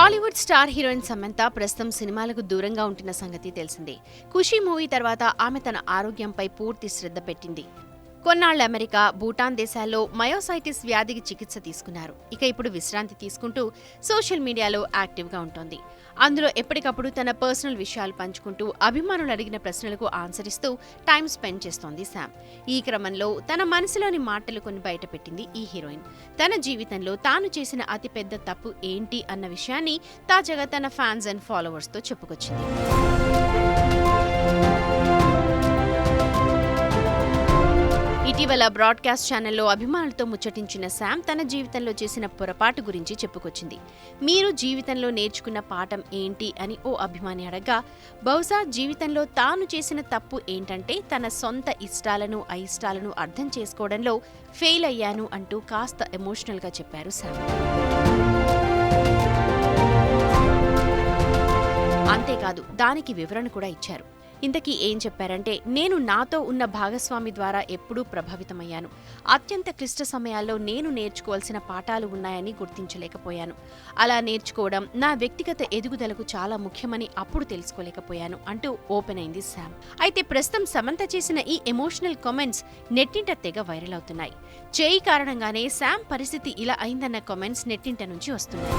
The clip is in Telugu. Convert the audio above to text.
టాలీవుడ్ స్టార్ హీరోయిన్ సమంత ప్రస్తుతం సినిమాలకు దూరంగా ఉంటున్న సంగతి తెలిసిందే. ఖుషీ మూవీ తర్వాత ఆమె తన ఆరోగ్యంపై పూర్తి శ్రద్ధ పెట్టింది. కొన్నాళ్లు అమెరికా, భూటాన్ దేశాల్లో మయోసైటిస్ వ్యాధికి చికిత్స తీసుకున్నారు. ఇక ఇప్పుడు విశ్రాంతి తీసుకుంటూ సోషల్ మీడియాలో యాక్టివ్గా ఉంటోంది. అందులో ఎప్పటికప్పుడు తన పర్సనల్ విషయాలు పంచుకుంటూ అభిమానులు అడిగిన ప్రశ్నలకు ఆన్సర్ ఇస్తూ టైం స్పెండ్ చేస్తోంది శామ్. ఈ క్రమంలో తన మనసులోని మాటలు కొన్ని బయటపెట్టింది ఈ హీరోయిన్. తన జీవితంలో తాను చేసిన అతిపెద్ద తప్పు ఏంటి అన్న విషయాన్ని తాజాగా తన ఫ్యాన్స్ అండ్ ఫాలోవర్స్తో చెప్పుకొచ్చింది. ఇటీవల బ్రాడ్కాస్ట్ ఛానల్లో అభిమానులతో ముచ్చటించిన శామ్ తన జీవితంలో చేసిన పొరపాటు గురించి చెప్పుకొచ్చింది. మీరు జీవితంలో నేర్చుకున్న పాఠం ఏంటి అని ఓ అభిమాని అడగ్గా, బహుశా జీవితంలో తాను చేసిన తప్పు ఏంటంటే తన సొంత ఇష్టాలను అయిష్టాలను అర్థం చేసుకోవడంలో ఫెయిల్ అయ్యాను అంటూ కాస్త ఎమోషనల్గా చెప్పారు శామ్. అంతేకాదు, దానికి వివరణ కూడా ఇచ్చారు. ఇంతకీ ఏం చెప్పారంటే, నేను నాతో ఉన్న భాగస్వామి ద్వారా ఎప్పుడూ ప్రభావితమయ్యాను. అత్యంత క్లిష్ట సమయాల్లో నేను నేర్చుకోవాల్సిన పాఠాలు ఉన్నాయని గుర్తించలేకపోయాను. అలా నేర్చుకోవడం నా వ్యక్తిగత ఎదుగుదలకు చాలా ముఖ్యమని అప్పుడు తెలుసుకోలేకపోయాను అంటూ ఓపెన్ అయింది శామ్. అయితే ప్రస్తుతం సమంత చేసిన ఈ ఎమోషనల్ కామెంట్స్ నెట్టింట తెగ వైరల్ అవుతున్నాయి. చేయి కారణంగానే శామ్ పరిస్థితి ఇలా అయిందన్న కామెంట్స్ నెట్టింట నుంచి వస్తున్నాయి.